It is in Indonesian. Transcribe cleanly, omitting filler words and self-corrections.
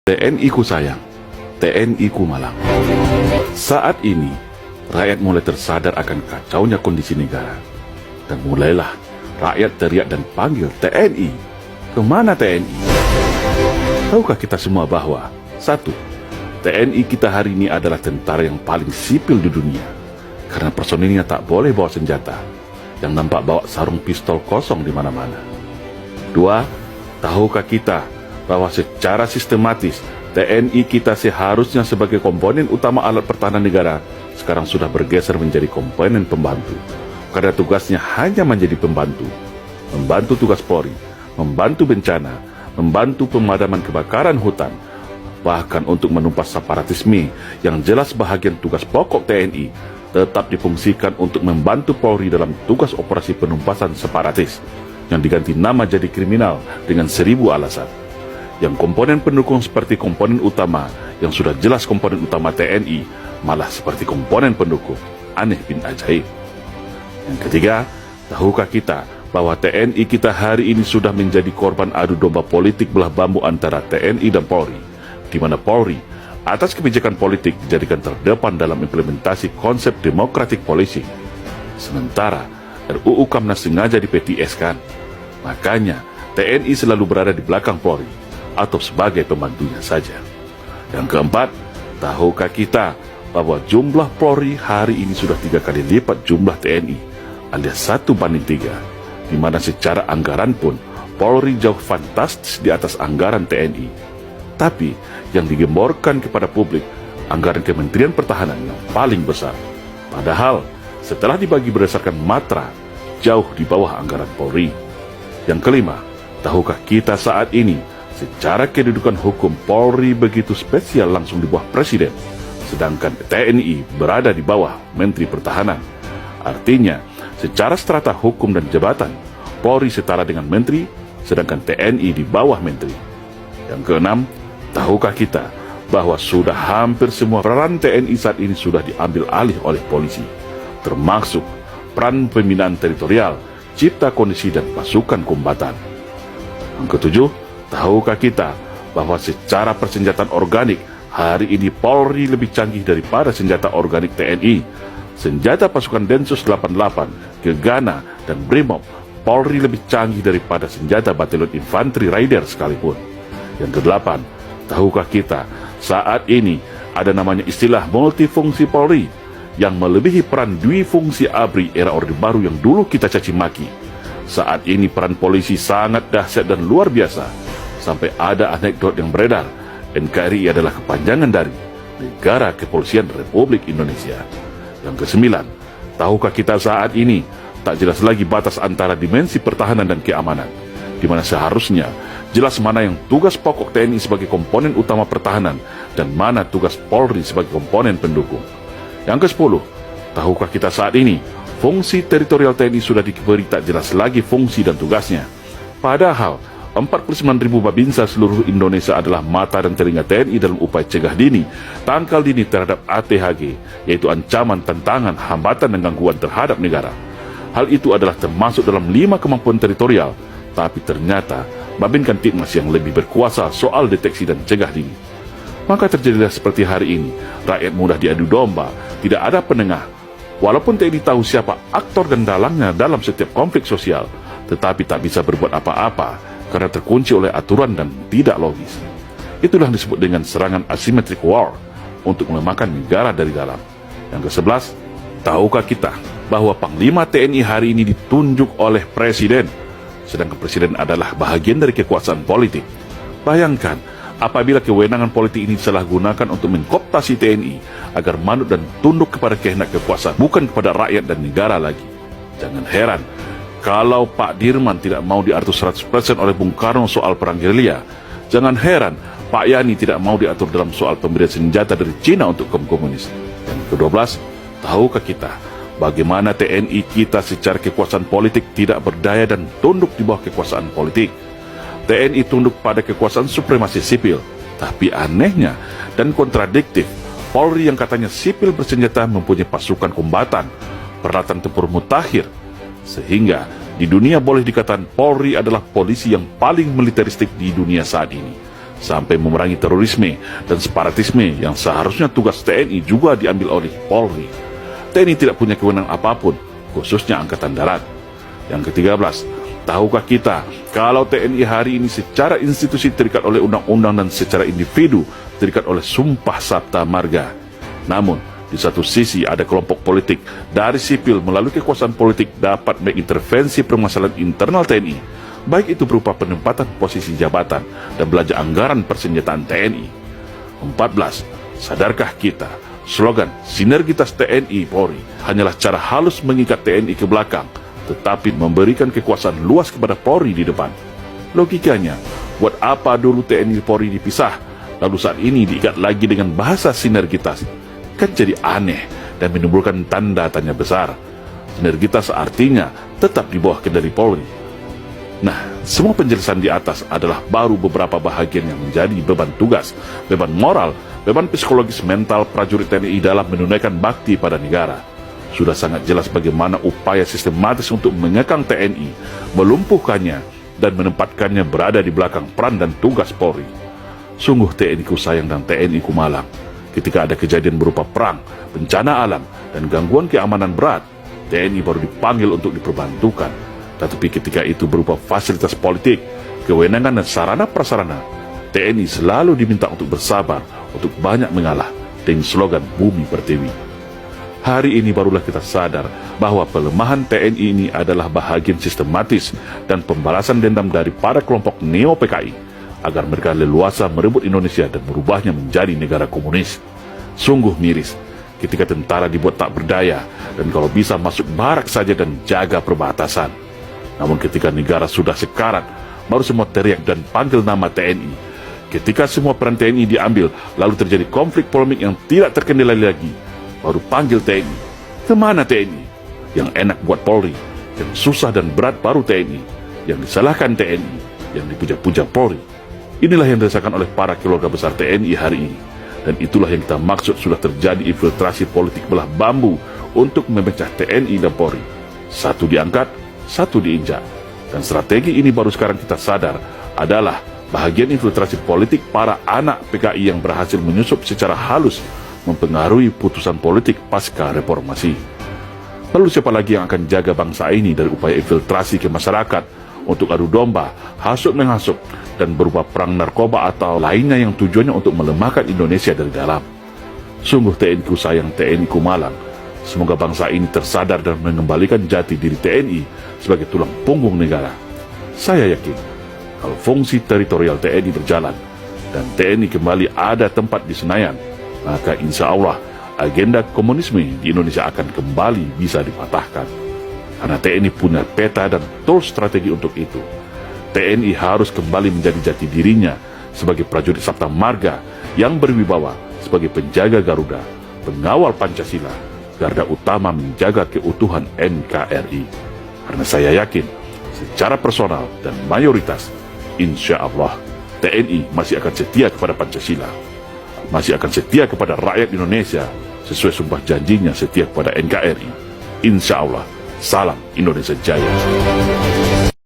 TNI ku sayang, TNI ku malang. Saat ini, rakyat mulai tersadar akan kacaunya kondisi negara. Dan mulailah rakyat teriak dan panggil TNI. Kemana TNI? Tahukah kita semua bahwa satu, TNI kita hari ini adalah tentara yang paling sipil di dunia. Karena personilnya tak boleh bawa senjata, yang nampak bawa sarung pistol kosong di mana-mana. Dua, tahukah kita bahwa secara sistematis TNI kita seharusnya sebagai komponen utama alat pertahanan negara sekarang sudah bergeser menjadi komponen pembantu, karena tugasnya hanya menjadi pembantu, membantu tugas Polri, membantu bencana, membantu pemadaman kebakaran hutan, bahkan untuk menumpas separatisme yang jelas bahagian tugas pokok TNI tetap difungsikan untuk membantu Polri dalam tugas operasi penumpasan separatis yang diganti nama jadi kriminal dengan 1000 alasan. Yang komponen pendukung seperti komponen utama yang sudah jelas komponen utama TNI malah seperti komponen pendukung. Aneh bin ajaib. Yang ketiga, tahukah kita bahwa TNI kita hari ini sudah menjadi korban adu domba politik belah bambu antara TNI dan Polri, di mana Polri atas kebijakan politik dijadikan terdepan dalam implementasi konsep democratic policing, sementara RUU Kamnas sengaja di-PTS-kan. Makanya TNI selalu berada di belakang Polri atau sebagai pembantunya saja. Yang keempat, tahukah kita bahwa jumlah Polri hari ini sudah 3 kali lipat jumlah TNI, alias 1:3, di mana secara anggaran pun Polri jauh fantastis di atas anggaran TNI. Tapi yang digemborkan kepada publik anggaran Kementerian Pertahanan yang paling besar. Padahal setelah dibagi berdasarkan matra, jauh di bawah anggaran Polri. Yang kelima, tahukah kita saat ini secara kedudukan hukum Polri begitu spesial langsung di bawah Presiden, sedangkan TNI berada di bawah Menteri Pertahanan. Artinya, secara strata hukum dan jabatan, Polri setara dengan Menteri, sedangkan TNI di bawah Menteri. Yang keenam, tahukah kita bahwa sudah hampir semua peran TNI saat ini sudah diambil alih oleh polisi, termasuk peran pembinaan teritorial, cipta kondisi dan pasukan kombatan. Yang ketujuh, tahukah kita bahwa secara persenjataan organik hari ini Polri lebih canggih daripada senjata organik TNI. Senjata pasukan Densus 88, Gegana, dan Brimob, Polri lebih canggih daripada senjata Batalion Infanteri Raider sekalipun. Yang kedelapan, tahukah kita saat ini ada namanya istilah multifungsi Polri yang melebihi peran dwifungsi ABRI era Orde Baru yang dulu kita caci maki. Saat ini peran polisi sangat dahsyat dan luar biasa, sampai ada anekdot yang beredar, NKRI adalah kepanjangan dari Negara Kepolisian Republik Indonesia. Yang kesembilan, tahukah kita saat ini tak jelas lagi batas antara dimensi pertahanan dan keamanan, di mana seharusnya jelas mana yang tugas pokok TNI sebagai komponen utama pertahanan dan mana tugas Polri sebagai komponen pendukung. Yang ke-10, tahukah kita saat ini fungsi teritorial TNI sudah diberi tak jelas lagi fungsi dan tugasnya. Padahal 49.000 babinsa seluruh Indonesia adalah mata dan telinga TNI dalam upaya cegah dini, tangkal dini terhadap ATHG, yaitu ancaman, tantangan, hambatan, dan gangguan terhadap negara. Hal itu adalah termasuk dalam 5 kemampuan teritorial, tapi ternyata Babin Kamtibmas yang lebih berkuasa soal deteksi dan cegah dini. Maka terjadilah seperti hari ini, rakyat mudah diadu domba, tidak ada penengah. Walaupun TNI tahu siapa aktor dan dalangnya dalam setiap konflik sosial, tetapi tak bisa berbuat apa-apa karena terkunci oleh aturan dan tidak logis. Itulah yang disebut dengan serangan asymmetric war untuk melemahkan negara dari dalam. Yang ke-11, tahukah kita bahwa Panglima TNI hari ini ditunjuk oleh Presiden, sedangkan Presiden adalah bahagian dari kekuasaan politik. Bayangkan apabila kewenangan politik ini disalahgunakan untuk mengkooptasi TNI agar manut dan tunduk kepada kehendak kekuasaan, bukan kepada rakyat dan negara lagi. Jangan heran kalau Pak Dirman tidak mau diatur 100% oleh Bung Karno soal perang gerilya. Jangan heran Pak Yani tidak mau diatur dalam soal pemberian senjata dari Cina untuk kaum komunis. Dan ke-12, tahukah kita bagaimana TNI kita secara kekuasaan politik tidak berdaya dan tunduk di bawah kekuasaan politik. TNI tunduk pada kekuasaan supremasi sipil, tapi anehnya dan kontradiktif, Polri yang katanya sipil bersenjata mempunyai pasukan kombatan, peralatan tempur mutakhir, sehingga di dunia boleh dikatakan Polri adalah polisi yang paling militeristik di dunia saat ini. sampai memerangi terorisme dan separatisme yang seharusnya tugas TNI juga diambil oleh Polri. TNI tidak punya kewenangan apapun, khususnya Angkatan Darat. Yang ke-13, tahukah kita kalau TNI hari ini secara institusi terikat oleh undang-undang dan secara individu terikat oleh Sumpah Sabta Marga. Namun, di satu sisi ada kelompok politik dari sipil melalui kekuasaan politik dapat mengintervensi permasalahan internal TNI, baik itu berupa penempatan posisi jabatan dan belanja anggaran persenjataan TNI. 14. Sadarkah kita, slogan sinergitas TNI Polri hanyalah cara halus mengikat TNI ke belakang, tetapi memberikan kekuasaan luas kepada Polri di depan. Logikanya, buat apa dulu TNI Polri dipisah, lalu saat ini diikat lagi dengan bahasa sinergitas? Kan jadi aneh dan menimbulkan tanda tanya besar. Sinergitas artinya tetap di bawah kendali Polri. Nah, semua penjelasan di atas adalah baru beberapa bahagian yang menjadi beban tugas, beban moral, beban psikologis mental prajurit TNI dalam menunaikan bakti pada negara. Sudah sangat jelas bagaimana upaya sistematis untuk mengekang TNI, melumpuhkannya, dan menempatkannya berada di belakang peran dan tugas Polri. Sungguh TNI ku sayang dan TNI ku malang. Ketika ada kejadian berupa perang, bencana alam, dan gangguan keamanan berat, TNI baru dipanggil untuk diperbantukan. Tetapi ketika itu berupa fasilitas politik, kewenangan dan sarana prasarana, TNI selalu diminta untuk bersabar, untuk banyak mengalah, dengan slogan Bumi Pertiwi. Hari ini barulah kita sadar bahwa pelemahan TNI ini adalah bahagian sistematis dan pembalasan dendam dari para kelompok neo-PKI, agar mereka leluasa merebut Indonesia dan merubahnya menjadi negara komunis. Sungguh miris ketika tentara dibuat tak berdaya dan kalau bisa masuk barak saja dan jaga perbatasan. Namun ketika negara sudah sekarat, baru semua teriak dan panggil nama TNI. Ketika semua peran TNI diambil, lalu terjadi konflik polemik yang tidak terkendali lagi, baru panggil TNI. Kemana TNI? Yang enak buat Polri, yang susah dan berat baru TNI, yang disalahkan TNI, yang dipuja-puja Polri. Inilah yang dirasakan oleh para keluarga besar TNI hari ini. Dan itulah yang kita maksud sudah terjadi infiltrasi politik belah bambu untuk memecah TNI dan Polri. Satu diangkat, satu diinjak. Dan strategi ini baru sekarang kita sadar adalah bahagian infiltrasi politik para anak PKI yang berhasil menyusup secara halus mempengaruhi putusan politik pasca reformasi. Lalu siapa lagi yang akan jaga bangsa ini dari upaya infiltrasi ke masyarakat untuk adu domba, hasut-menghasut, dan berupa perang narkoba atau lainnya yang tujuannya untuk melemahkan Indonesia dari dalam? Sungguh TNI ku sayang, TNI ku malang. Semoga bangsa ini tersadar dan mengembalikan jati diri TNI sebagai tulang punggung negara. Saya yakin, kalau fungsi teritorial TNI berjalan dan TNI kembali ada tempat di Senayan, maka insya Allah agenda komunisme di Indonesia akan kembali bisa dipatahkan. Karena TNI punya peta dan tools strategi untuk itu. TNI harus kembali menjadi jati dirinya sebagai prajurit Sabta Marga yang berwibawa sebagai penjaga Garuda, pengawal Pancasila, garda utama menjaga keutuhan NKRI. Karena saya yakin, secara personal dan mayoritas, insya Allah, TNI masih akan setia kepada Pancasila, masih akan setia kepada rakyat Indonesia, sesuai sumpah janjinya setia kepada NKRI. Insya Allah, salam Indonesia Jaya.